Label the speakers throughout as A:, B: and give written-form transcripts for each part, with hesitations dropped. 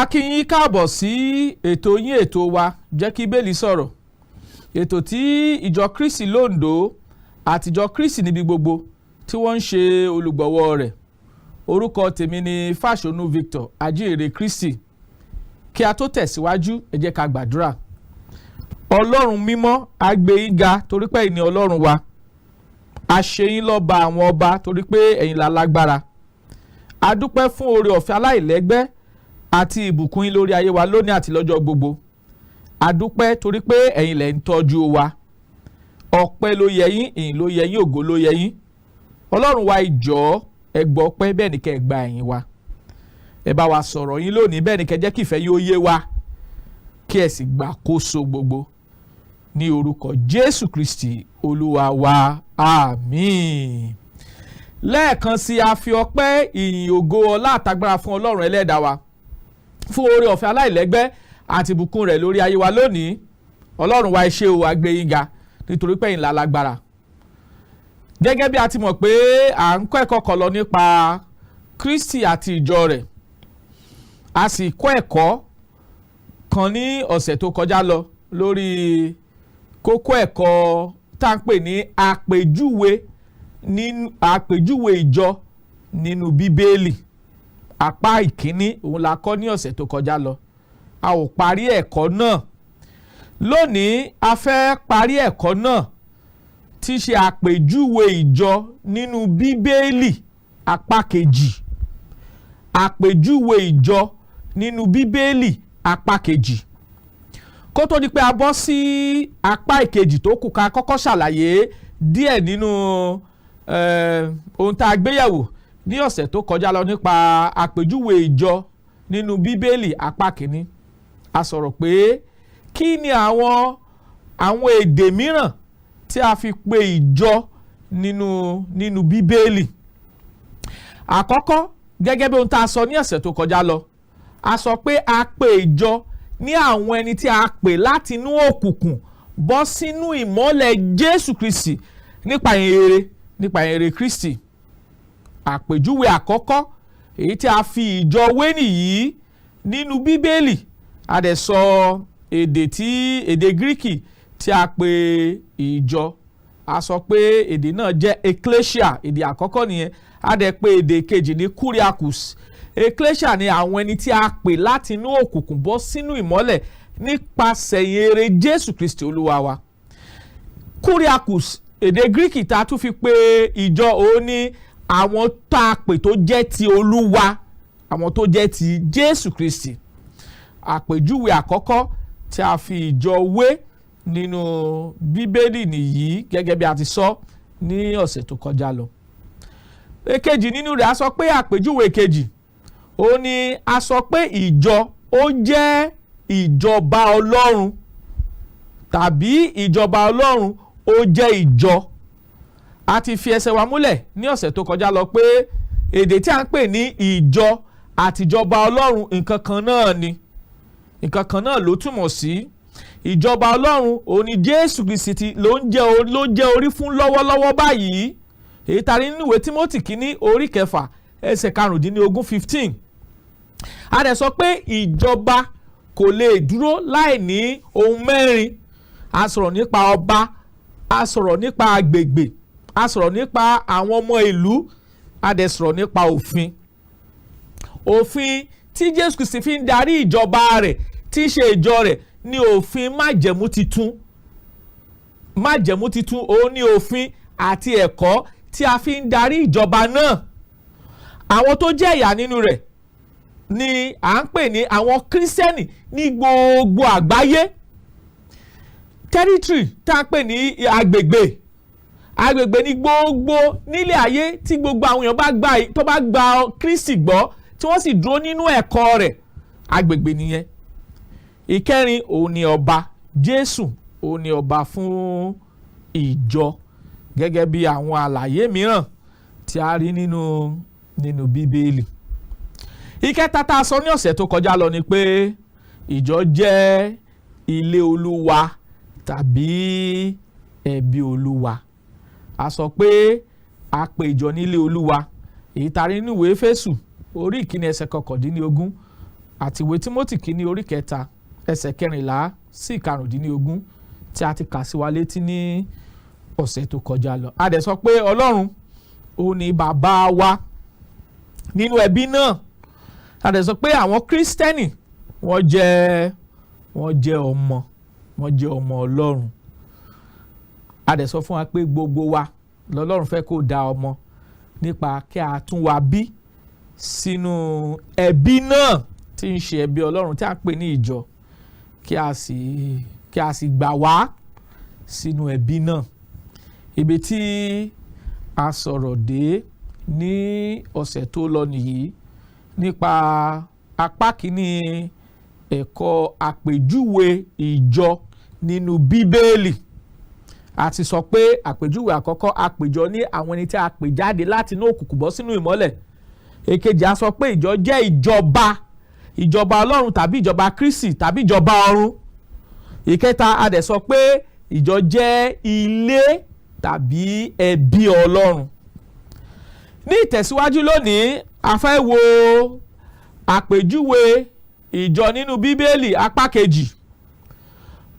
A: a kí yín káàbọ̀ sí ètò yín ètò wa JEKI BIBELI SORO, ètò tí ìjọ Kristi l'Ondo àti ìjọ Kristi níbi gbogbo tí wọ́n ń ṣe olùgbọ̀wọ́ rẹ̀. Orúkọ tèmi ni Fasonu Victor Ajihinrere Kristi. Kí a tó tẹ̀síwájú, ẹ jẹ́ ká gbàdúrà. Ọlọ́run mímọ́, a gbé yín ga torí pé ẹ̀yin ni Ọlọ́run wa. A ṣe yín lọ́ba àwọn ọba torí pé ẹ̀yin la lágbára. A dúpẹ́ fún oore ọ̀fẹ́ aláìlẹ́gbẹ́ àti ìbùkún yín lórí ayé wa lónìí àti lọ́jọ́ gbogbo. A dúpẹ́ torí pé ẹ̀yin lẹ ń tọ́jú wa. Ọpẹ́ ló yẹ yín, ìyìn ló yẹ yín, ògo ló yẹ yín. Ọlọ́run wa, ìjọ ẹ gbọ́ ọpẹ́, bẹ́ẹ̀ ni kẹ́ ẹ gba ẹ̀yìn wa. Ẹ bá wa sọ̀rọ̀ yín lónìí, bẹ́ẹ̀ ni kẹ́ jẹ́ kí ìfẹ́ yín ó yé wa, kí ẹ sì gbàkóso gbogbo. Ní orúkọ Jésù Kristi Olúwa wa, àmín. Lẹ́ẹ̀kan sí, a fi ọpẹ́, ìyìn, ògo, ọlá àtagbára fún Ọlọ́run ẹlẹ́dàá wa fún oore ọ̀fẹ́ aláìlẹ́gbẹ́ àti ìbùkún rẹ̀ lórí ayé wa lónìí. Ọlọ́run wa, ẹ ṣé o, a gbé yín ga nítorí pé ẹ̀yin la lágbára. Gẹ́gẹ́ bí a ti mọ̀ pé à ń kọ́ ẹ̀kọ́ kan lọ nípa Kristi àti ìjọ rẹ̀, a sì kọ́ ẹ̀kọ́ kan ní ọ̀sẹ̀ tó kọjá lọ lórí kókó ẹ̀kọ́ tá à ń pè ní àpèjúwe ìjọ nínú Bíbélì. Apá ìkíní òun la kọ́ ní ọ̀sẹ̀ tó kọjá lọ. A ò parí ẹ̀kọ́ náà. Lónìí a fẹ́ parí ẹ̀kọ́ náà tí í ṣe àpèjúwe ìjọ nínú Bíbélì, apá kejì. Àpèjúwe ìjọ nínú Bíbélì, apá kejì. Kó tó di pé a bọ́ sí apá ìkejì tó kù, ká kọ́kọ́ ṣàlàyé díẹ̀ nínú ohun tá a gbéyẹ̀wò ní ọ̀sẹ̀ tó kọjá lọ nípa àpèjúwe ìjọ nínú Bíbélì, apá kìíní. A sọ̀rọ̀ pé kí ni àwọn èdè mìíràn tí a fi pe ìjọ nínú Bíbélì. Àkọ́kọ́, gẹ́gẹ́ bí ohun tá a sọ ní ọ̀sẹ̀ tó kọjá lọ, a sọ pé a pe ìjọ ní àwọn ẹni tí a pè láti inú òkùnkùn bọ́ sínú ìmọ́lẹ̀ Jésù Kristi nípa ìyìnrere Kristi. Àpèjúwe àkọ́kọ́ èyí tí a fi ìjọ wé nìyí nínú Bíbélì. A dẹ̀ sọ èdè Gíríkì tí a pè ìjọ. A sọ pé èdè náà jẹ́ ecclesia, èdè àkọ́kọ́ nìyẹn. A dẹ̀ pè èdè kejì ní kuriakus. Ecclesia ni àwọn ẹni tí a pè láti inú òkùnkùn bọ́ sínú ìmọ́lẹ̀ nípasẹ̀ ìyìnrere Jésù Kristi Olúwa wa. Kuriakus, èdè Gíríkì tá a tún fi pè ìjọ, òun ni àwọn tá a pè tó jẹ́ ti Olúwa, àwọn tó jẹ́ ti Jésù Kristi. Àpèjúwe àkọ́kọ́ tí a fi ìjọ wé nínú Bíbélì nìyí, gẹ́gẹ́ bí a ti sọ ní ọ̀sẹ̀ tó kọjá lọ. Èkejì nínú rẹ̀, a sọ pé àpèjúwe kejì ó ní a sọ pé ìjọ ó jẹ́ ìjọba Ọlọ́run, tàbí ìjọba Ọlọ́run ó jẹ́ ìjọ. A ti fi ẹsẹ̀ wa múlẹ̀ ní ọ̀sẹ̀ tó kọjá lọ pé èdè tí a ń pè ní ìjọ àti ìjọba Ọlọ́run nǹkan kan náà ni, nǹkan kan náà ló túmọ̀ sí. Ìjọba Ọlọ́run òun ni Jésù Kristi ló jẹ́ orí fún lọ́wọ́lọ́wọ́ báyìí. Èyí tá a rí nínú ìwé Tímótì kínní orí 4 ẹsẹ̀ 15 15. A dẹ̀ sọ pé ìjọba kò lè dúró láì ní ohun mẹ́rin. A sọ̀rọ̀ nípa ọba, a sọ̀rọ̀ nípa agbègbè, a sọ̀rọ̀ nípa àwọn ọmọ ìlú, a dẹ̀ sọ̀rọ̀ nípa òfin. Òfin tí Jésù Kristi fi ń darí ìjọba rẹ̀, tí í ṣe ìjọ rẹ̀, ní òfin májẹ̀mú titun. Májẹ̀mú titun òun ní òfin àti ẹ̀kọ́ tí a fi ń darí ìjọba náà. Àwọn tó jẹ́ ẹ̀yà nínú rẹ̀ ni à ń pè ní àwọn Kírísítẹ́nì ní gbogbo àgbáyé. Territory tá a pè ní agbègbè ní gbogbo nílé ayé tí gbogbo àwọn èèyàn tó bá gba Kristi gbọ́ tí wọ́n sì dúró nínú ẹ̀kọ́ rẹ̀, agbègbè nìyẹn. Ìkẹrin òun ni ọba. Jésù òun ni ọba fún ìjọ, gẹ́gẹ́ bí àwọn àlàyé mìíràn tí a rí nínú Bíbélì. Ìkẹta tá a sọ ní ọ̀sẹ̀ tó kọjá lọ ni pé ìjọ jẹ́ ilé Olúwa tàbí ẹbí Olúwa. A sọ pé a pè ìjọ nílé Olúwa. Èyí tá a rí nínú ìwé Éfésù orí 1 ẹsẹ̀ 19 àti ìwé Tímótì kìíní orí 3 ẹsẹ̀ 14 sí 15 tí a ti kà sí wa létí ní ọ̀sẹ̀ tó kọjá lọ. A dẹ̀ sọ pé Ọlọ́run òun ni bàbá wa nínú ẹbí náà. A dẹ̀ sọ pé àwọn Kírísítẹ́nì wọ́n jẹ́ ọmọ Ọlọ́run. A dẹ̀ sọ fún wa pé gbogbo wa lọ́lọ́run fẹ́ kó dá ọmọ nípa kí a tún wa bí sínú ẹbí náà tí ń ṣe ẹbí Ọlọ́run tí a pè ní ìjọ, kí a sì gbà wá sínú ẹbí náà. Ibi tí a sọ̀rọ̀ dé ní ọ̀sẹ̀ tó lọ nìyí nípa apá kìíní ẹ̀kọ́ àpèjúwe ìjọ nínú Bíbélì. A ti sọ pé àpèjúwe àkọ́kọ́ àpèjọ ní àwọn ẹni tí a pè jáde láti inú òkùnkùn bọ́ sínú ìmọ́lẹ̀. Èkejì a sọ pé ìjọ jẹ́ ìjọba Ọlọ́run tàbí ìjọba Kristi tàbí ìjọba ọ̀run. Ìkẹta a dẹ̀ sọ pé ìjọ jẹ́ ilé tàbí ẹbí Ọlọ́run. Ní ìtẹ̀síwájú lónìí a fẹ́ wo àpèjúwe ìjọ nínú Bíbélì apá kejì.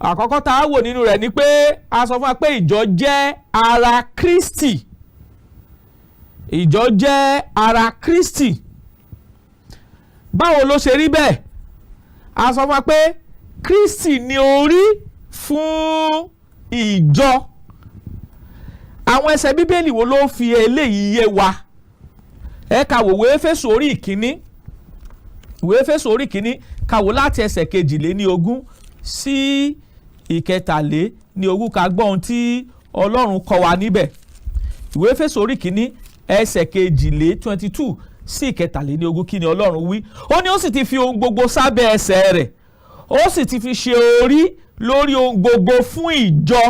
A: Àkọ́kọ́ tá a wò nínú rẹ̀ ni pé a sọ fún wa pé ìjọ jẹ́ ara Kristi. Ìjọ jẹ́ ara Kristi. Báwo ló ṣe rí bẹ́ẹ̀? A sọ fún wa pé Kristi ni orí fún ìjọ. Àwọn ẹsẹ̀ Bíbélì wo ló fi eléyìí yé wa? Ẹ ká wò ìwé Éfésù orí ìkíní. Ìwé Éfésù orí ìkíní ká wò láti ẹsẹ̀ 22 sí 23 ká gbọ́ ohun tí Ọlọ́run kọ́ wa níbẹ̀. Ìwé Éfésù orí ìkíní ẹsẹ̀ 22 sí 23 kí ni Ọlọ́run wí? Ó ní ó sì ti fi ohun gbogbo sábẹ́ ẹsẹ̀ rẹ̀, ó sì ti fi ṣe orí lórí ohun gbogbo fún ìjọ.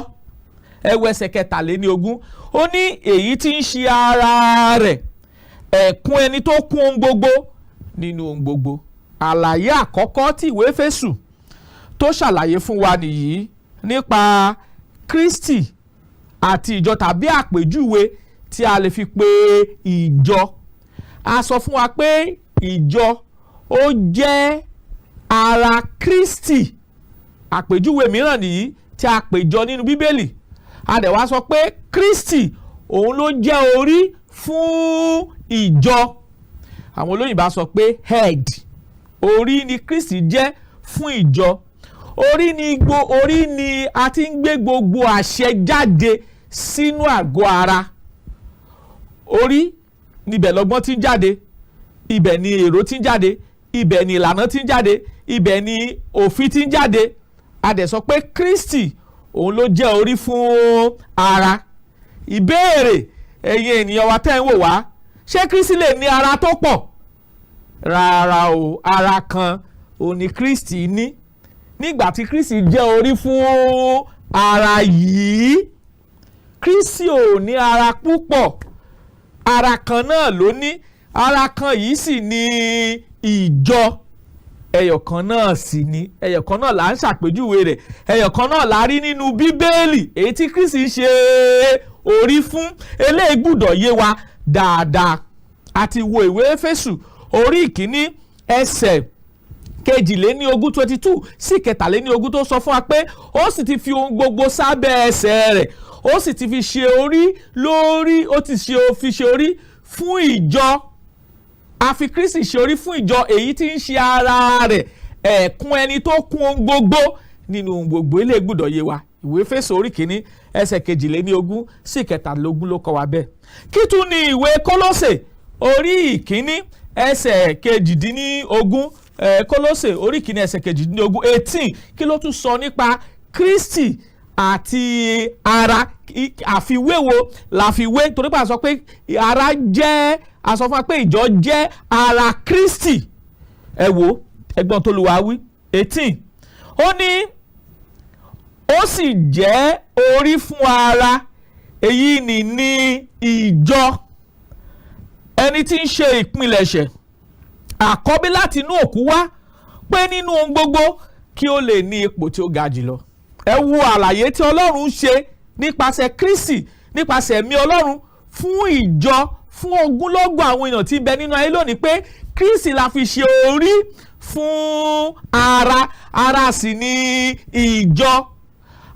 A: Ẹ wo ẹsẹ̀ 23, ó ní èyí tí ń ṣe ara rẹ̀, ẹ̀kún ẹni tó kún ohun gbogbo nínú ohun gbogbo. Àlàyé àkọ́kọ́ tí ìwé Éfésù tó ṣàlàyé fún wa nìyí nípa Kristi àti ìjọ tàbí àpèjúwe tí a lè fi pe ìjọ. A sọ fún wa pé ìjọ ó jẹ́ ara Kristi. Àpèjúwe mìíràn nìyí tí a pèjọ nínú Bíbélì. A dẹ̀ wá sọ pé Kristi òun ló jẹ́ orí fún ìjọ. Àwọn olóyìnbá sọ pé head. Orí ni Kristi jẹ́ fún ìjọ. Orí ni a ti ń gbé gbogbo àṣẹ jáde sínú àgọ́ ara. Orí níbẹ̀ lọ́gbọ́n ti ń jáde, ibẹ̀ ni èrò ti ń jáde, ibẹ̀ ni ìlànà ti ń jáde, ibẹ̀ ni òfin ti ń jáde. A dẹ̀ sọ pé Kristi òun ló jẹ́ orí fún ara. Ìbéèrè ẹ̀yin ènìyàn wa tẹ́ ń wò wá, ṣé Kristi lè ní ara tó pọ̀? Rárá o, ara kan òun ni Kristi ní. Nígbà tí Kristi jẹ́ orí fún ara yìí, Kristi ò ní ara púpọ̀, ara kan náà ló ní. Ara kan yìí sì ni ìjọ. Ẹyọ̀kan náà sì ni, ẹyọ̀kan náà là ń ṣàpèjúwe rẹ̀, ẹyọ̀kan náà la rí nínú Bíbélì èyí tí Kristi ṣe orí fún. Eléyìí gbọ́dọ̀ yé wa dáadáa. A ti wo ìwé Éfésù orí ìkíní ẹsẹ̀ 22 sí 23 tó sọ fún wa pé ó sì ti fi ohun gbogbo sábẹ́ ẹsẹ̀ rẹ̀, ó sì ti fi ṣe orí lórí, ó ti fi ṣe orí fún ìjọ. A fi Kristi ṣe orí fún ìjọ èyí tí ń ṣe ara rẹ̀, ẹ̀kún ẹni tó kún ohun gbogbo nínú ohun gbogbo. Eléyìí gbọ́dọ̀ yé wa. Ìwé Éfésù orí kìíní ẹsẹ̀ 22 sí 23 ló kọ́ wa bẹ́ẹ̀. Kí tún ni ìwé Kólósè orí ìkíní ẹsẹ̀ 18, Kólósè orí ìkíní ẹsẹ̀ 18, 18, kí ló tún sọ nípa Kristi àti ara? Àfiwé wo làfiwé? Torí pé a sọ pé ara jẹ́, a sọ fún wa pé ìjọ jẹ́ ara Kristi. Ẹ wo ẹgbọ́n tó Olúwa wí 18, ó ní ó sì jẹ́ orí fún ara, èyí ni ìjọ, ẹni tí ń ṣe ìpilẹ̀ṣẹ̀, àkọ́bí láti inú òkú wá, pé nínú ohun gbogbo kí ó lè ní ipò tí ó ga jùlọ. Ẹ wo àlàyé tí Ọlọ́run ṣe nípasẹ̀ Kristi, nípasẹ̀ ẹ̀mí Ọlọ́run fún ìjọ, fún ogúnlọ́gọ̀ àwọn èèyàn tí ń bẹ nínú ayé lónìí, pé Kristi la fi ṣe orí fún ara sì ni ìjọ.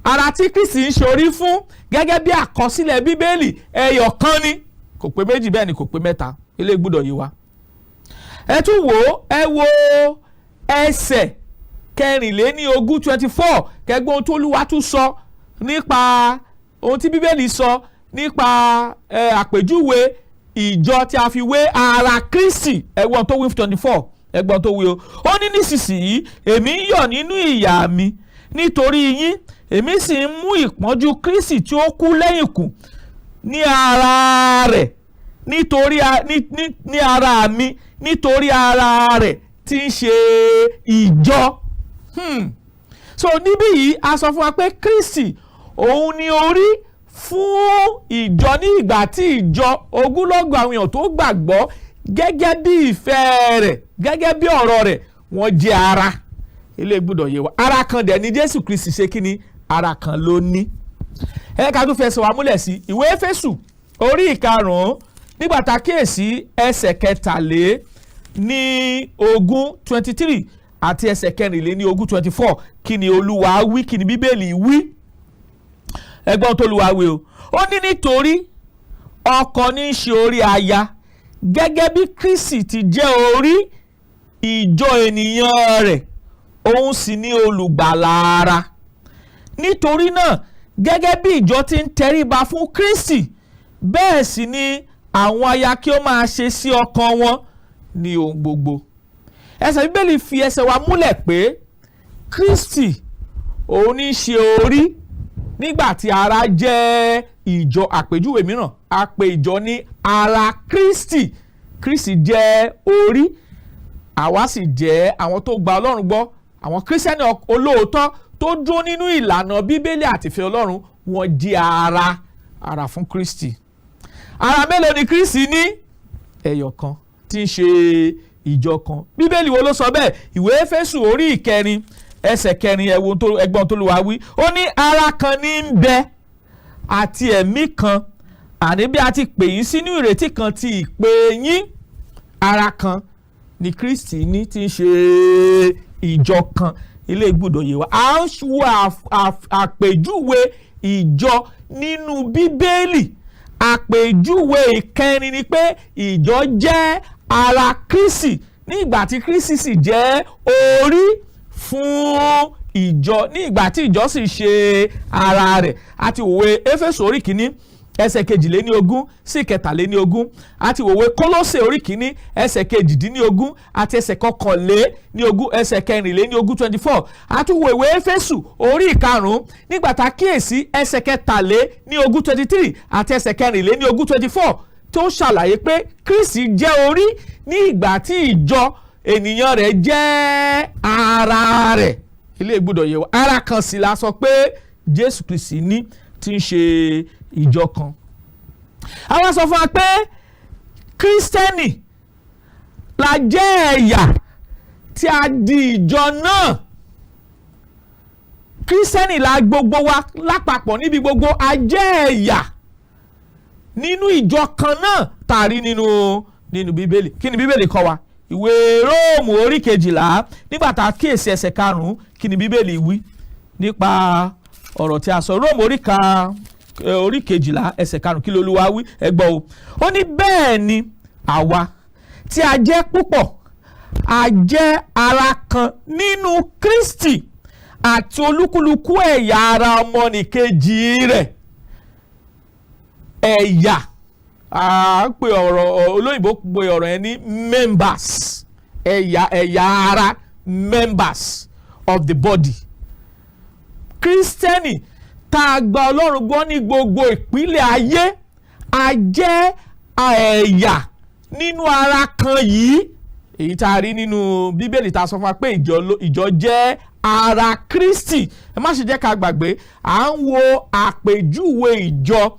A: Ara tí Kristi ń ṣorí fún gẹ́gẹ́ bí àkọsílẹ̀ Bíbélì ẹyọ kan ni, kò pé méjì, bẹ́ẹ̀ ni kò pé mẹ́ta. Ilé gbọ́dọ̀ yé wa. Ẹ tún wo ẹsẹ̀ 24 kẹgbọ́n ohun tó Olúwa tún sọ nípa ohun tí Bíbélì sọ nípa àpèjúwe ìjọ tí a fi wé ara Kristi. Ẹgbọ́n tó wí 24, ẹgbọ́n tó wí o. Ó ní nísinsìnyí èmi ń yọ̀ nínú ìyà mi nítorí yín, èmi sì ń mú ìpọ́njú Kristi tí ó kú lẹ́yìn kù ní ara rẹ̀ ní ara mi nítorí ara rẹ̀ tí ń ṣe ìjọ. So níbí yìí a sọ fún wa pé Kristi òun ni orí fún ìjọ ní ìgbà tí ìjọ ogúnlọ́gọ̀ àwọn èèyàn tó gbàgbọ́ gẹ́gẹ́ bí ìfẹ́ rẹ̀, gẹ́gẹ́ bí ọ̀rọ̀ rẹ̀, wọ́n jẹ́ ara. Ilé gbọ́dọ̀ yé wa. Ara kan dẹ̀ ni Jésù Kristi ṣe kí ni? Ara kan ló ní. Ẹ ká tún fẹsẹ̀ wa múlẹ̀ sí ìwé Éfésù orí 5 nígbà tá a kíyèsí ẹsẹ̀ 23 àti ẹsẹ̀ 24. Kí ni Olúwa wí? Kí ni Bíbélì wí? Ẹgbọ́n tó Olúwa wí o. Ó ní nítorí ọkọ ní í ṣe orí aya gẹ́gẹ́ bí Kristi ti jẹ́ orí ìjọ ènìyàn rẹ̀, òun sì ni olùgbàlà ara. Nítorí náà gẹ́gẹ́ bí ìjọ ti ń tẹríba fún Kristi, bẹ́ẹ̀ sì ni àwọn aya kí ó máa ṣe sí ọkọ wọn ní ohun gbogbo. Ẹsẹ̀ Bíbélì fi ẹsẹ̀ wa múlẹ̀ pé Kristi òun ní í ṣe orí nígbà tí ara jẹ́ ìjọ. Àpèjúwe mìíràn a pè ìjọ ní ara Kristi. Kristi jẹ́ orí, àwa sì jẹ́ àwọn tó gba Ọlọ́run gbọ́, àwọn Kírísítẹ́nì olóòótọ́ tó dúró nínú ìlànà Bíbélì àti ìfẹ́ Ọlọ́run, wọ́n jẹ́ ara fún Kristi. Ara mélòó ni Kristi ní? Ẹyọ kan tí ń ṣe ìjọ kan. Bíbélì wo ló sọ bẹ́ẹ̀? Ìwé Éfésù orí 4 ẹsẹ̀ 4 ẹgbọ́n tó Olúwa wí. Ó ní ara kan ní ń bẹ àti ẹ̀mí kan, àní bí a ti pè yín sínú ìrètí kan ti ìpè yín. Ara kan ni Kristi ní tí ń ṣe ìjọ kan. Ilé gbọ́dọ̀ yé wa. À ń wo àpèjúwe ìjọ nínú Bíbélì. Àpèjúwe ìkẹrin ni pé ìjọ jẹ́ ara Kristi ní ìgbà tí Kristi sì jẹ́ orí fún ìjọ, ní ìgbà tí ìjọ sì ṣe ara rẹ̀. A ti wòwe Éfésù orí 1 ẹsẹ̀ 22 sí 23. A ti wòwe Kólósè orí 1 ẹsẹ̀ 22 àti ẹsẹ̀ 21 ẹsẹ̀ 24. A tún wòwe Éfésù orí 5 nígbà tá a kíyèsí ẹsẹ̀ 23 àti ẹsẹ̀ 24 tó ṣàlàyé pé Kristi jẹ́ orí ní ìgbà tí ìjọ ènìyàn rẹ̀ jẹ́ ara rẹ̀. Ilé gbọ́dọ̀ yé wa. Ara kan sì la sọ pé Jésù Kristi ní tí ń ṣe ìjọ kan. Àwọn sọ fún wa pé Kírísítẹ́nì la jẹ́ ẹ̀yà tí a di ìjọ náà. Kírísítẹ́nì la gbogbo wa lápapọ̀ níbi gbogbo, a jẹ́ ẹ̀yà nínú ìjọ kan náà tàrí nínú Bíbélì. Kí ni Bíbélì kọ́ wa? Ìwé Róòmù orí 12 nígbà tá a kíyèsí ẹsẹ̀ 5. Kí ni Bíbélì wí nípa ọ̀rọ̀ tí a sọ? Róòmù orí 12 ẹsẹ̀ 5. Kí l'Olúwa wí? Ẹ gbọ́ o. Ó ní bẹ́ẹ̀ ni àwa tí a jẹ́ púpọ̀, a jẹ́ ara kan nínú Kristi àti olúkúlùkù ẹ̀yà ara ọmọnìkejì rẹ̀. Ẹ̀yà a pè ọ̀rọ̀ olóyìnbó pè ọ̀rọ̀ yẹn ní members. Ẹ̀yà ara, members of the body. Kírísítẹ́nì tá a gba Ọlọ́run gbọ́ ní gbogbo ìpínlẹ̀ ayé, a jẹ́ ẹ̀yà nínú ara kan yìí. Èyí tá a rí nínú Bíbélì tá a sọ fún wa pé ìjọ jẹ́ ara Kristi. Ẹ má ṣe jẹ́ ká gbàgbé, à ń wo àpèjúwe ìjọ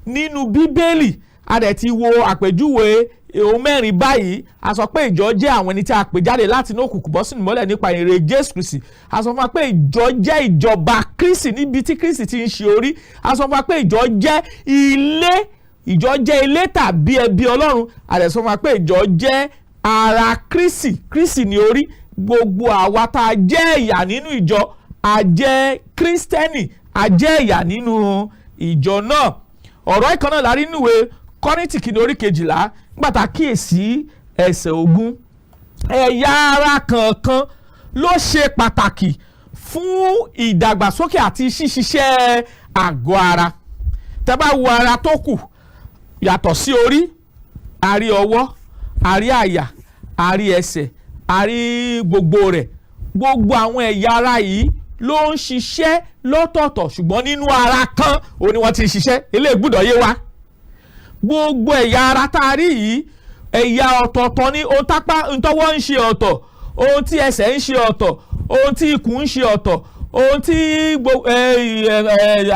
A: nínú Bíbélì. A dẹ̀ ti wo àpèjúwe ohun mẹ́rin báyìí. A sọ pé ìjọ jẹ́ àwọn ẹni tí a pè jáde láti inú òkùnkùn bọ́ sínú ìmọ́lẹ̀ nípa ìrere Jésù Kristi. A sọ fún wa pé ìjọ jẹ́ ìjọba Kristi níbi tí Kristi ti ń ṣe orí. A sọ fún wa pé ìjọ jẹ́ ilé tàbí ẹbí Ọlọ́run. A dẹ̀ sọ fún wa pé ìjọ jẹ́ ara Kristi. Kristi ni orí, gbogbo àwa tá a jẹ́ ẹ̀yà nínú ìjọ, a jẹ́ kírísítẹ́nì, a jẹ́ ẹ̀yà nínú ìjọ náà. ọ̀rọ̀ ìkan náà la rí nínú ìwé Kọ́ríńtì kìíní orí 12 nígbà tá a kíyèsí ẹsẹ̀ 20. ẹ̀yà ara kọ̀ọ̀kan ló ṣe pàtàkì fún ìdàgbàsókè àti ṣíṣiṣẹ́ àgọ́ ara. tẹ́ bá wo ara tó kù yàtọ̀ sí orí, a rí ọwọ́, a rí àyà, a rí ẹsẹ̀, a rí gbogbo rẹ̀. gbogbo àwọn ẹ̀yà ara yìí ló ń ṣiṣẹ́ lọ́tọ̀ọ̀tọ̀ ṣùgbọ́n nínú ara kan òun ni wọ́n ti ń ṣiṣẹ́. eléyìí gbọ́dọ̀ yé wa. gbogbo ẹ̀yà ara tá a rí yìí ẹ̀yà ọ̀tọ̀ọ̀tọ̀ ni ohun tápá ntọ́wọ́ ń ṣe ọ̀tọ̀, ohun tí ẹsẹ̀ ń ṣe ọ̀tọ̀, ohun tí ikùn ń ṣe ọ̀tọ̀, ohun tí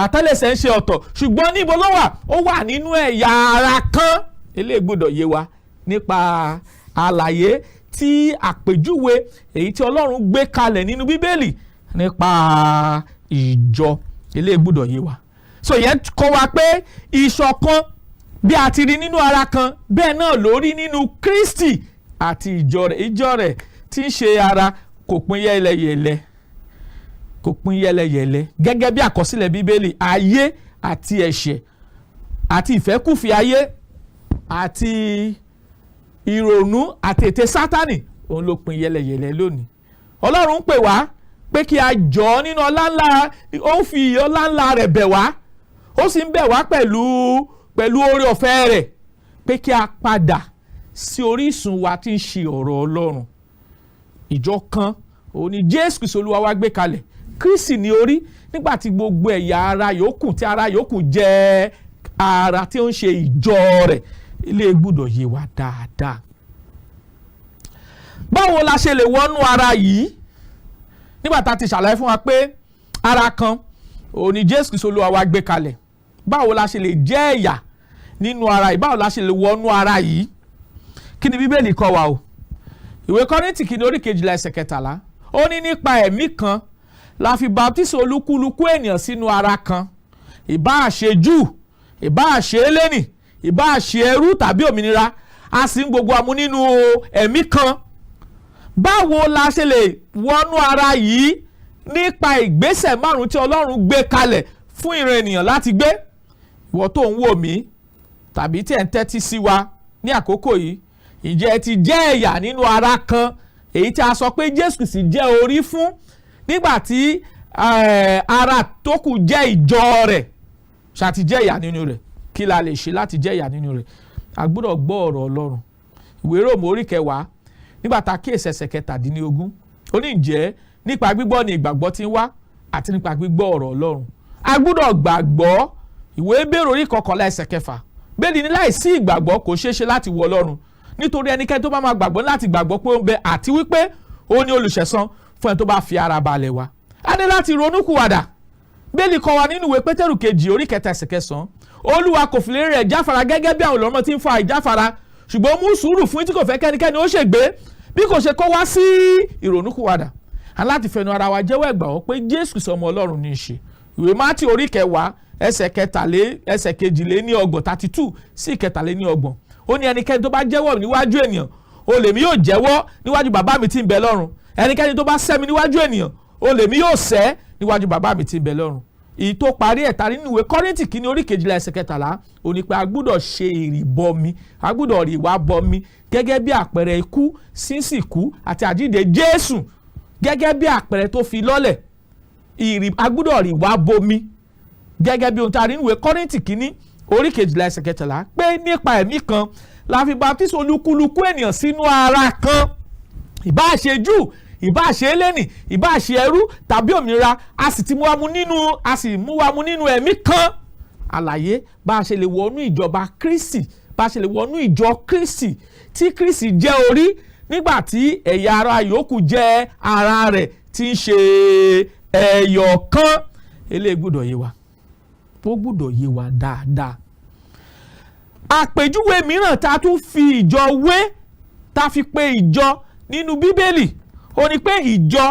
A: àtẹ́lẹsẹ̀ ń ṣe ọ̀tọ̀, ṣùgbọ́n níbo ló wà? ó wà nínú ẹ̀yà ara kan. eléyìí gbọ́dọ̀ yé wa nípa àlàyé tí àpèjúwe èyí tí Ọlọ́run gbé kalẹ̀ nínú Bíbélì nípa ìjọ. eléyìí gbọ́dọ̀ yé wa. so yẹn kọ́ wa pé ìṣọ̀kan bí a ti rí nínú ara kan bẹ́ẹ̀ náà ló rí nínú Kristi àti ìjọ rẹ̀. ìjọ rẹ̀ tí ń ṣe ara kò pín yẹ́lẹyẹ̀lẹ, kò pín yẹ́lẹyẹ̀lẹ gẹ́gẹ́ bí àkọsílẹ̀ Bíbélì. ayé àti ẹ̀ṣẹ̀ àti ìfẹ́kùfẹ́ ayé àti ìrònú àti ète Sátánì òun ló pín yẹ́lẹyẹ̀lẹ lónìí. Ọlọ́run ń pè wá pé kí a jọ nínú ọlá ńlá, ó fi ọlá ńlá rẹ̀ bẹ̀ wá, ó sì ń bẹ̀ wá pẹ̀lú oore ọ̀fẹ́ rẹ̀ pé kí a padà sí orísun wa tí ń ṣe ọ̀rọ̀ Ọlọ́run. ìjọ kan òun ni Jésù Kristi Olúwa wa gbé kalẹ̀. Kristi ní orí, nígbà tí gbogbo ẹ̀yà ara yòókù tí ara yòókù jẹ́ ara tí ó ń ṣe ìjọ rẹ̀. ilé gbọ́dọ̀ yé wa dáadáa. báwo la ṣe lè wọnú ara yìí? nígbà tá a ti ṣàlàyé fún wa pé ara kan òun ni Jésù Kristi Olúwa wa gbé kalẹ̀, báwo la ṣe lè jẹ́ ẹ̀yà nínú ara yìí? báwo la ṣe lè wọnú ara yìí? kí ni Bíbélì kọ́ wa o? ìwé Kọ́ríńtì kìíní orí 12 ẹsẹ̀ 13 ó ní nípa ẹ̀mí kan la fi baptisi olúkúlùkù ènìyàn sínú ara kan, ìbáà ṣe Júù, ìbáà ṣe Hélénì, ìbáà ṣe ẹrú tàbí òmìnira, a sì ń gbogbo amú nínú ẹ̀mí kan. báwo la ṣe lè wọnú ara yìí? nípa ìgbésẹ̀ 5 tí Ọlọ́run gbé kalẹ̀ fún ìran ènìyàn láti gbé. ìwọ tó ń wò mí tàbí tí ẹ̀ ń tẹ́tí sí wa ní àkókò yìí, ǹjẹ́ ẹ ti jẹ́ ẹ̀yà nínú ara kan èyí tí a sọ pé Jésù Kristi jẹ́ orí fún, nígbà tí ara tó kù jẹ́ ìjọ rẹ̀? ṣá ti jẹ́ ẹ̀yà nínú rẹ̀? kí la lè ṣe láti jẹ́ ẹ̀yà nínú rẹ̀? a gbọ́dọ̀ gbọ́ ọ̀rọ̀ Ọlọ́run. ìwé Róòmù orí 10 nígbà tá a kíyèsí ẹsẹ̀ 17 ó ní ǹjẹ́ nípa gbígbọ́ ni ìgbàgbọ́ ti ń wá àti nípa gbígbọ́ ọ̀rọ̀ Ọlọ́run. a gbọ́dọ̀ gbàgbọ́. ìwé Hébérù orí 11 ẹsẹ̀ 6 bẹ́ẹ̀ ni láìsí ìgbàgbọ́ kò ṣeé ṣe láti wọ Ọlọ́run, nítorí ẹnikẹ́ni tó bá máa gbàgbọ́ láti gbàgbọ́ pé ó ń bẹ àti wípé ó ní olùṣẹ̀san fún ẹni tó bá fi ara balẹ̀ wá. a ní láti ronúkúwàdà. bẹ́ẹ̀ni kọ́ wa nínú ìwé Pétérù kejì orí 3 ẹsẹ̀ 9 Olúwa kò fìlérí rẹ̀ jáfara gẹ́gẹ́ bí àwọn olùrànmọ́ ti ń fa ìjáfara, ṣùgbọ́n mú sùúrù fún tí kò fẹ́ kẹ́nikẹ́ni ó ṣègbé, bí kò ṣe kó wá sí ìrònúkúwàdà. aláti fẹnu ara wa jẹ́wọ́ ìgbàgbọ́ pé Jésù Kristi ọmọ Ọlọ́run ní í ṣe. ìwé Mátì orí 10 ẹsẹ̀ 32 sí 33 ó ní ẹnikẹ́ni tó bá jẹ́wọ́ níwájú ènìyàn o lèmi yóò jẹ́wọ́ níwájú bàbá mi tí ń bẹ lọ́run, ẹnikẹ́ni tó bá sẹ́ mi níwájú ènìyàn o lèmi yóò sẹ́ níwájú bàbá mi tí ń bẹ lọ́run. èyí tó parí ẹ̀ta nínú ìwé Kọ́ríńtì kìíní orí 12 ẹsẹ̀ 13 ó ní pé a gbọ́dọ̀ ṣe ìrìbọmi, a gbọ́dọ̀ rí ìwà bọmi gẹ́gẹ́ bí àpẹẹrẹ ikú, sínsìnkú àti àjíǹde Jésù, gẹ́gẹ́ bí àpẹẹrẹ tó fi lọ́lẹ̀. a gbọ́dọ̀ rí ìwà bomi gẹ́gẹ́ bí ohun tá a rí nínú ìwé Kọ́ríńtì kìíní orí 12 ẹsẹ̀ 13 pé nípa ẹ̀mí kan la fi baptisi olúkúlùkù ènìyàn sínú ara kan, ìbáà ṣe Júù, ìbáà ṣe Hélénì, ìbáà ṣe ẹrú tàbí òmìnira, a sì mú wa mú nínú ẹ̀mí kan. àlàyé bá a ṣe lè wọnú ìjọba Kristi, bá a ṣe lè wọnú ìjọ Kristi tí Kristi jẹ́ orí, nígbà tí ẹ̀yà ara yòókù jẹ́ ara rẹ̀ tí ń ṣe ẹyọ kan. eléyìí gbọ́dọ̀ yé wa, ó gbọ́dọ̀ yé wa dáadáa. àpèjúwe mìíràn tá a tún fi ìjọ wé, tá a fi pe ìjọ nínú Bíbélì, ó ní pé ìjọ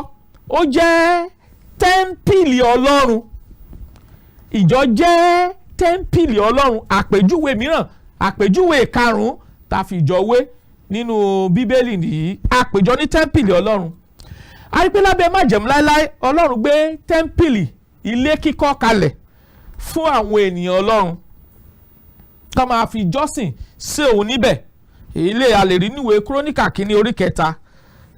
A: ó jẹ́ tẹ́ḿpìlì Ọlọ́run. ìjọ jẹ́ tẹ́ḿpìlì Ọlọ́run. àpèjúwe mìíràn, àpèjúwe 5 tá a fi ìjọ wé nínú Bíbélì nìyí. àpèjọ ní tẹ́ḿpìlì Ọlọ́run. a rí pé lábẹ́ májẹ̀mú láéláé Ọlọ́run gbé tẹ́ḿpìlì ilé kíkọ́ kalẹ̀ fún àwọn ènìyàn Ọlọ́run ká máa fi jọ́sìn sí òun níbẹ̀. Ilé a lè rí níwèé Kíróníkà kínní orí 3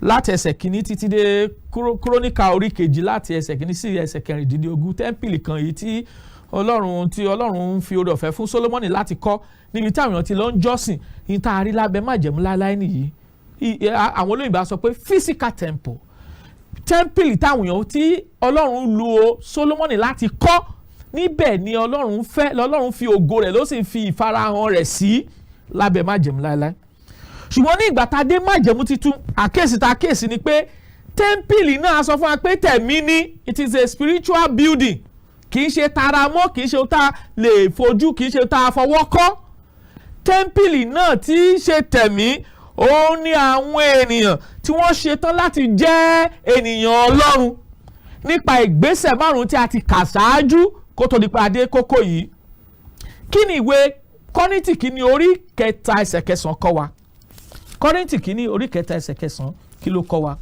A: láti ẹsẹ̀ kínní títí dé Kíróníkà orí 2 láti ẹsẹ̀ kínní sí ẹsẹ̀ 14. Tẹ́ḿpìlì kan yìí tí Ọlọ́run fi oore ọ̀fẹ́ fún Sólómọ́nì láti kọ́ níbi tí àwọn èèyàn ti lọ ń jọ́sìn ní tá a rí lábẹ́ májẹ̀mú láéláé nìyí. Àwọn olóyìnbó á sọ pé physical temple, tẹ́ḿpìlì táwọn èèyàn tí Ọlọ́run lo Sólómọ́nì láti kọ́ níbẹ̀ ni Ọlọ́run fi ògo rẹ̀ ló sì fi ìfarahàn rẹ̀ sí lábẹ́ májẹ̀mú láéláé. Ṣùgbọ́n ní ìgbà tá a dé májẹ̀mú titun, àkíyèsí ni pé tẹ́ḿpìlì náà sọ fún wa pé tẹ̀mí ni, it is a spiritual building, kì í ṣe tara mọ́, kì í ṣe tá a lè fojú, kì í ṣe tá a fọwọ́ kọ́. Tẹ́ḿpìlì náà tí í ṣe tẹ̀mí, òun ni àwọn ènìyàn tí wọ́n ṣetán láti jẹ́ ènìyàn Ọlọ́run nípa ìgbésẹ̀ 5 tí a ti kà ṣáájú kó tó di pé adé kókó yìí. Kí ni ìwé Kọ́ríńtì kínní orí 3 ẹsẹ̀ 9 kọ́ wa? Kọ́ríńtì kínní orí 3 ẹsẹ̀ 9 kí ló kọ́ wa?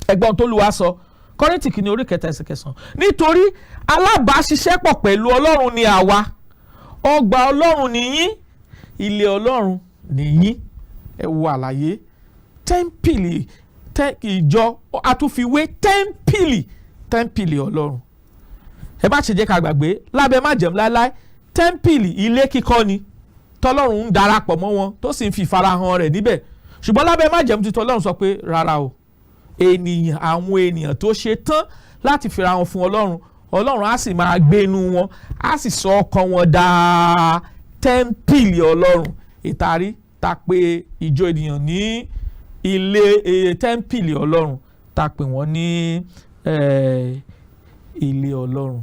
A: Ẹgbọ́n tó Olúwa sọ, Kọ́ríńtì kínní orí 3 ẹsẹ̀ 9. Nítorí alábàáṣiṣẹ́pọ̀ pẹ̀lú Ọlọ́run ni àwa, ọgbà Ọlọ́run nìyín, ilé Ọlọ́run nìyín. Ẹ wo àlàyé tẹ́ḿpìlì ìjọ àtúnfiwé tẹ́ḿpìlì Ọlọ́run. Ẹ má ṣe jẹ́ ká gbàgbé lábẹ́ májẹ̀mú láéláé tẹ́ḿpìlì ilé kíkọ́ ni tọ́lọ́run ń darapọ̀ mọ́ wọn tó sì ń fi ìfarahàn rẹ̀ níbẹ̀. Ṣùgbọ́n lábẹ́ májẹ̀mú titun Ọlọ́run sọ pé rárá o, àwọn ènìyàn tó ṣe tán láti fìrahàn fún Ọlọ́run á sì máa gbé inú wọn, á sì sọ ọkàn wọn dá tẹ́ḿpìlì Ọlọ́run. Ìtarí ta pé ìjọ ènìyàn ní ilé tẹ́ḿpìlì Ọlọ́run, ta pè wọ́n ní ilé Ọlọ́run.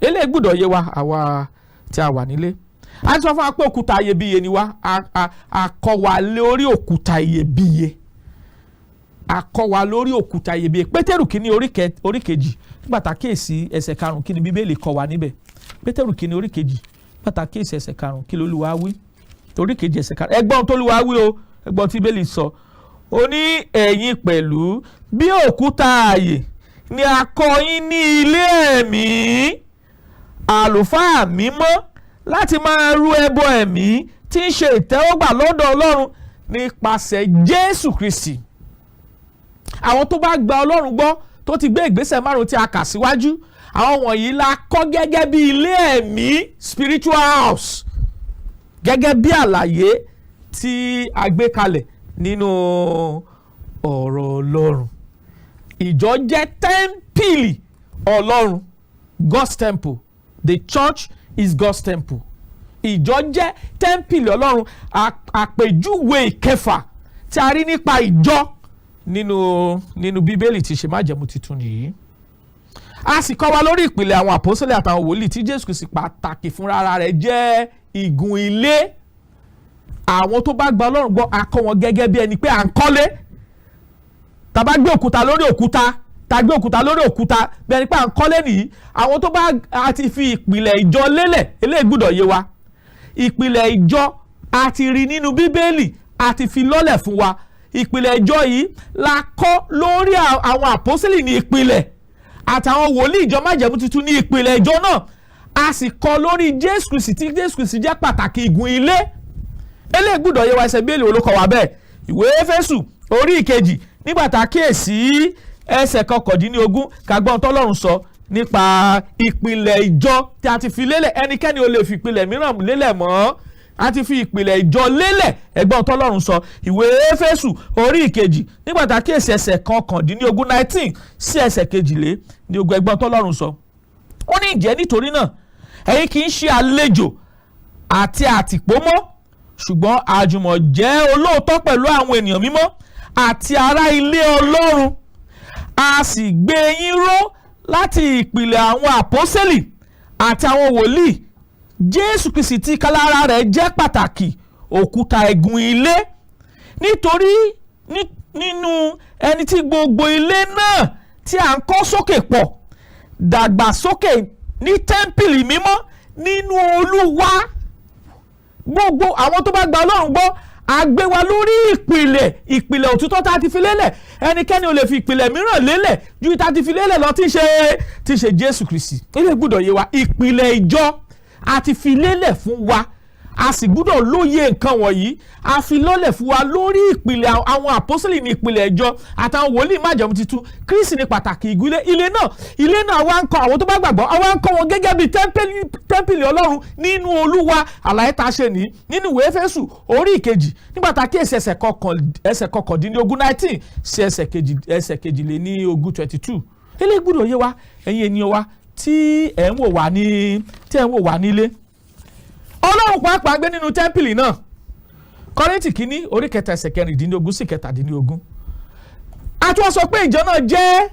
A: Eléyìí gbọ́dọ̀ yé wa àwa tí a wà nílé. A sọ fún wa pé òkúta iyebíye ni wá, a kọ́ wa lórí òkúta iyebíye. A kọ́ wa lórí òkúta iyebíye. Pétérù kínní orí 2 nígbà tá a kíyèsí ẹsẹ̀ 5 kí ni Bíbélì kọ́ wa níbẹ̀. Pétérù kínní orí 2 nígbà tá a kíyèsí ẹsẹ̀ 5 kí l'Olúwa wí. Orí 2 ẹsẹ̀ 5. Ẹgbọ́n tó Olúwa wí o, ẹgbọ́n tí Bíbélì sọ. Ó ní ẹ̀yin pẹ̀lú bí òkúta ààyè ni a kọ́ yín ní ilé ẹ̀mí, àlùfáà mímọ́ láti máa rú ẹbọ ẹ̀mí tí ń ṣe ìtẹ́wọ́gbà lọ́dọ̀ Ọlọ́run nípasẹ̀ Jésù Kristi. Àwọn tó bá gba Ọlọ́run gbọ́ tó ti gbé ìgbésẹ̀ 5 tí a kà síwájú, àwọn wọ̀nyí la kọ́ gẹ́gẹ́ bí ilé ẹ̀mí, spiritual house, gẹ́gẹ́ bí àlàyé tí a gbé kalẹ̀ nínú ọ̀rọ̀ Ọlọ́run. Ìjọ jẹ́ tẹ́ḿpìlì Ọlọ́run, God's temple. The church is God's temple. Ìjọ jẹ́ tẹ́ḿpìlì Ọlọ́run. Àpèjúwe ìkẹfà tí a rí nípa ìjọ nínú Bíbélì tí ṣe májẹ̀mú titun yìí. A sì kọ́ wa lórí ìpìlẹ̀ àwọn àpọ́sítélì àtàwọn wòlíì tí Jésù Kristi pàtàkì fúnra rẹ̀ jẹ́ igun ilé. Àwọn tó bá gba Ọlọ́run gbọ́, a kọ́ wọn gẹ́gẹ́ bí ẹni pé à ń kọ́lé. Tá bá gbé òkúta lórí òkúta, bí ẹni pé à ń kọ́lé nìyí. Àwọn tó bá ti fi ìpìlẹ̀ ìjọ lélẹ̀, eléyìí gbọ́dọ̀ yé wa. Ìpìlẹ̀ ìjọ a ti rí nínú Bíbélì, a ti fi lọ́lẹ̀ fún wa. Ìpìlẹ̀ ìjọ yìí la kọ́ lórí àwọn àpọ́sítélì ní ìpìlẹ̀, àtàwọn wòlíì ìjọ májẹ̀mú tuntun ní ìpìlẹ̀ ìjọ náà. A sì kọ́ lórí Jésù Kristi tí Jésù Kristi jẹ́ pàtàkì igun ilé. Eléyìí gbọ́dọ̀ yé wa, ẹsẹ̀ Bíbélì olókọ̀ wa bẹ́ẹ̀. Ìwé Éfésù orí 2 nígbà tá a kíyèsí ẹsẹ̀ 19 kàgbọ́n tọ́lọ́run sọ nípa ìpìlẹ̀ ìjọ tí a ti fi lélẹ̀. Ẹnikẹ́ni ò lè fi ìpìlẹ̀ mìíràn lélẹ̀ mọ́. A ti fi ìpìlẹ̀ ìjọ lélẹ̀. Ẹgbọ́n tọ́lọ́run sọ, ìwé Éfésù orí 2 nígbà tá a kíyèsí ẹsẹ̀ 19 sí ẹsẹ̀ 22. Ẹgbọ́n tọ́lọ́run sọ. Ó ní ìjẹ́ nítorí náà ẹ̀yin kì í ṣe àlejò àti àtìpó mọ́, ṣùgbọ́n àjùmọ̀ jẹ́ olóòótọ́ pẹ̀lú àwọn ènìyàn mímọ́ àti ará ilé Ọlọ́run. A sì gbé yín ró láti ìpìlẹ̀ àwọn àpọ́sítélì àti àwọn wòlíì. Jésù Kristi tí kálára rẹ̀ jẹ́ pàtàkì òkúta igun ilé, nítorí nínú ẹni tí gbogbo ilé náà tí à ń kọ́ sókè pọ̀ dàgbà sókè ní tẹ́ḿpìlì mímọ́ nínú Olúwa. Gbogbo àwọn tó bá gba Ọlọ́run gbọ́, a gbé wa lórí ìpìlẹ̀ òtítọ́ tá a ti fi lélẹ̀. Ẹnikẹ́ni ò lè fi ìpìlẹ̀ mìíràn lélẹ̀ ju tá a ti fi lélẹ̀ lọ tí ń ṣe Jésù Kristi. Ilé gbọ́dọ̀ yé wa, ìpìlẹ̀ ìjọ a ti fi lélẹ̀ fún wa, a sì gbọ́dọ̀ lóye nǹkan wọ̀nyí. A fi lọ́lẹ̀ fún wa lórí ìpìlẹ̀ àwọn àpọ́sítélì ní ìpìlẹ̀ ìjọ àtàwọn wòlíì májẹ̀mú titun. Kristi ní pàtàkì ilé náà àwa ń kọ́ àwọn tó bá gbàgbọ́, àwa ń kọ́ wọn gẹ́gẹ́ bí tẹ́ḿpìlì Ọlọ́run nínú Olúwa. Àlàyé tá a ṣe nínú ìwé Éfésù orí ìkejì nígbà tá a kí ẹsẹ̀ kọkàndínlógún 19 sí ẹsẹ̀ kejìléníogún 22. Ilé gbọ́dọ̀ yé wa, ẹ̀yin ènìyàn wa tí ẹ̀ ń wò wá nílé. Ọlọ́run pàápàá gbé nínú tẹ́ḿpìlì náà. Kọ́ríńtì kínní orí 3 ẹsẹ̀ 16 sí 17. A tún sọ pé ìjọ náà jẹ́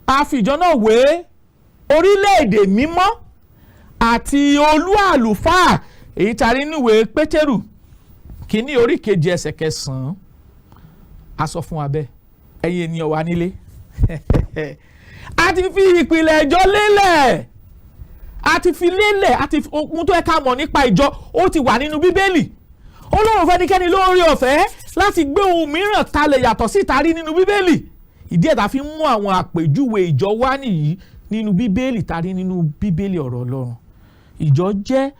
A: àfìjọ náà wé orílẹ̀-èdè mímọ́ àti olú àlùfáà, èyí tá a rí nínú ìwé Pétérù kínní orí 2 ẹsẹ̀ 9. A sọ fún wa bẹ́ẹ̀, ẹ̀yin ènìyàn wa nílé. A ti fi ìpìlẹ̀ ìjọ lélẹ̀, a ti fi lélẹ̀, ohun tó yẹ ká mọ̀ nípa ìjọ ó ti wà nínú Bíbélì. Ọlọ́run fẹ́nikẹ́ni lórí ọ̀fẹ́ láti gbé ohun mìíràn kalẹ̀ yàtọ̀ sí ìtarí nínú Bíbélì. Ìdí ẹ̀ tá fi mú àwọn àpèjúwe ìjọ wá nìyí nínú Bíbélì, tarí nínú Bíbélì ọ̀rọ̀ Ọlọ́run. Ìjọ jẹ́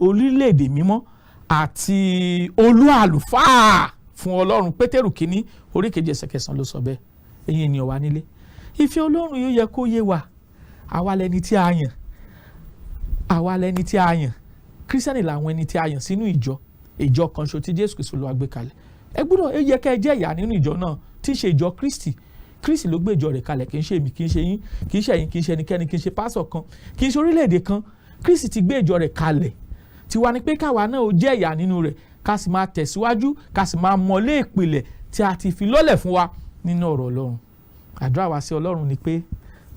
A: orílẹ̀-èdè mímọ́ àti olú àlùfáà fún Ọlọ́run. Pétérù kínní orí 2 ẹsẹ̀ 9 ló sọ bẹ́ẹ̀. Ẹ̀yin ènìyàn wa nílé, ìfẹ́ Ọlọ́run yóò yẹ kó yé wa. Àwa lẹni tí a yàn, Kírísítẹ́nì làwọn ẹni tí a yàn sínú ìjọ kan ṣo tí Jésù Kristi ló gbé kalẹ̀. Ẹ gbọ́dọ̀ yẹ kẹ́ ẹ jẹ́ ìyá nínú ìjọ náà tí í ṣe ìjọ Kristi ló gbé ìjọ rẹ̀ kalẹ̀, kì í ṣe èmi, kì í ṣe yín, kì í ṣe ẹ̀yin, kì í ṣe ẹnikẹ́ni, kì í ṣe pásọ̀ kan, kì í ṣe orílẹ̀-èdè kan. Kristi ti gbé ìjọ rẹ̀ kalẹ̀, tiwa ni pé káwa náà ó jẹ́ ìyá nínú rẹ̀, ká sì máa tẹ̀síwájú, ká sì máa mọ̀lé ìpìlẹ̀ tí a ti fi lọ́lẹ̀ fún wa nínú ọ̀rọ̀ Ọlọ́run. Àdúrà wa sí Ọlọ́run ni pé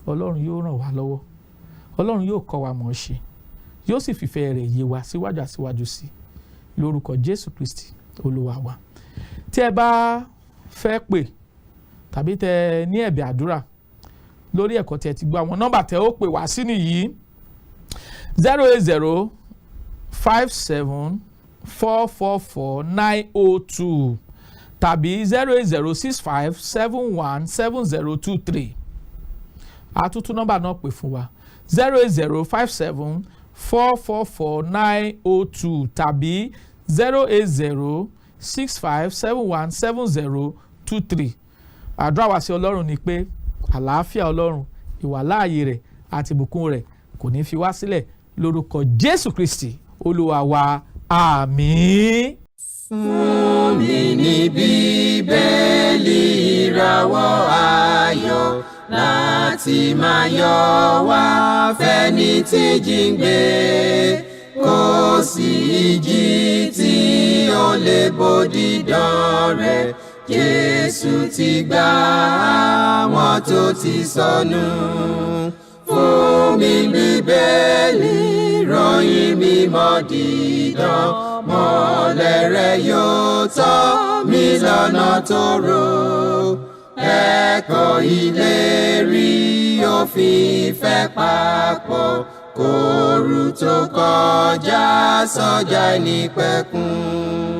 A: Ọlọ́run yóò ràn wá lọ́wọ́, Ọlọ́run yóò kọ́ wa mọ̀ ọ́ ṣe, yóò sì fìfẹ́ rẹ̀ yé wa síwájú sí lórúkọ Jésù Kristi Olúwa wa. Tí ẹ bá fẹ́ pè tàbí tẹ ní ẹ̀bẹ̀ àdúrà lórí ẹ̀kọ́ tí ẹ ti gbọ́, àwọn nọ́mbà tẹ ó pè wá sí nìyí 080 57 444 902 tàbí 080 65 71 7023. Àtúntún nọ́mbà náà pè fún wa 080 57 444 902 tàbí 080 65 71 7023. Àdúrà wa sí Ọlọ́run ni pé àlàáfíà Ọlọ́run, ìwàláàyè rẹ̀ àti ìbùkún rẹ̀ kò ní fi wá sílẹ̀ lórúkọ Jésù Kristi Olúwa wa. Àmín.
B: Fún mi ní Bíbélì ìràwọ̀ ayọ̀ láti máa yọ̀ wá fẹ́ni tí jíǹgbé, kò sí ìjì tí ó lè bòdì dán rẹ̀. Jésù ti gbà àwọn tó ti sọnù. Fún mi Bíbélì ìròyìn mímọ́ dídán, mọ́lẹ̀ rẹ̀ yóò tọ́ mi lọ́nà tòrò. Ẹ̀kọ́ ìlérí òfin ìfẹ́ papọ̀, kóru tó kọjá sọ́jà ìnípẹ̀kun.